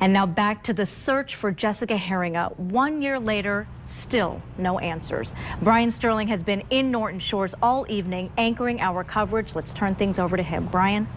And now back to the search for Jessica Heeringa. 1 year later, still no answers. Brian Sterling has been in Norton Shores all evening anchoring our coverage. Let's turn things over to him. Brian?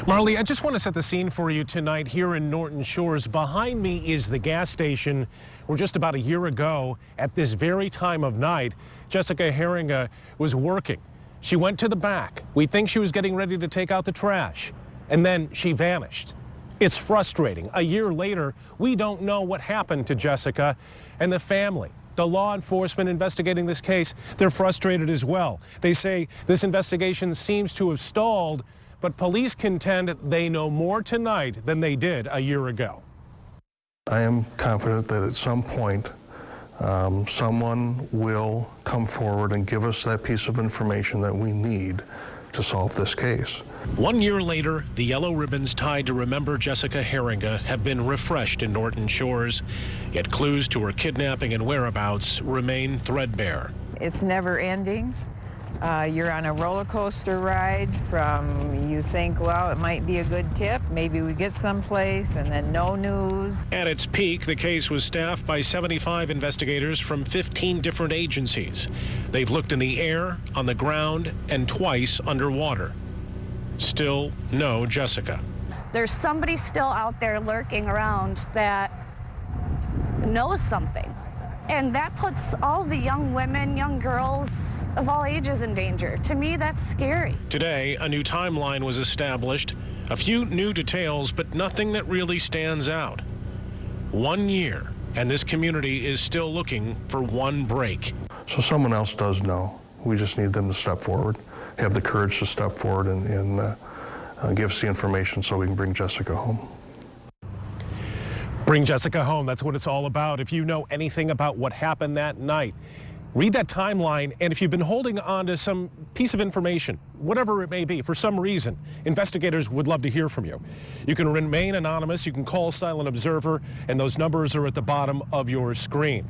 Marley, I just want to set the scene for you tonight here in Norton Shores. Behind me is the gas station where just about a year ago at this very time of night, Jessica Heeringa was working. She went to the back. We think she was getting ready to take out the trash, and then she vanished. It's frustrating. A year later, we don't know what happened to Jessica, and the family, the law enforcement investigating this case, they're frustrated as well. They say this investigation seems to have stalled, but police contend they know more tonight than they did a year ago. I am confident that at some point, someone will come forward and give us that piece of information that we need to solve this case. 1 year later, the yellow ribbons tied to remember Jessica Heeringa have been refreshed in Norton Shores, yet clues to her kidnapping and whereabouts remain threadbare. It's never ending. You're on a roller coaster ride from you think, well, it might be a good tip, maybe we get someplace, and then no news. At its peak, the case was staffed by 75 investigators from 15 different agencies. They've looked in the air, on the ground, and twice underwater. Still no Jessica. There's somebody still out there lurking around that knows something. And that puts all the young women, young girls of all ages in danger. To me, that's scary. Today, a new timeline was established, a few new details, but nothing that really stands out. 1 year, and this community is still looking for one break. So someone else does know. We just need them to step forward, have the courage to step forward and give us the information so we can bring Jessica home. Bring Jessica home. That's what it's all about. If you know anything about what happened that night, read that timeline. And if you've been holding on to some piece of information, whatever it may be, for some reason, investigators would love to hear from you. You can remain anonymous. You can call Silent Observer, and those numbers are at the bottom of your screen.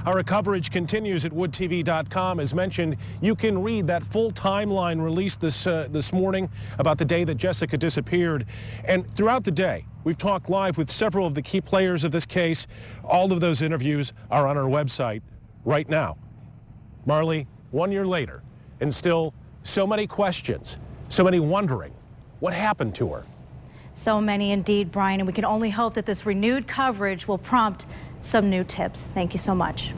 Our coverage continues at woodtv.com. As mentioned, you can read that full timeline released this morning about the day that Jessica disappeared. And throughout the day, we've talked live with several of the key players of this case. All of those interviews are on our website right now. Marley, 1 year later, and still so many questions, so many wondering what happened to her. So many indeed, Brian, and we can only hope that this renewed coverage will prompt some new tips. Thank you so much.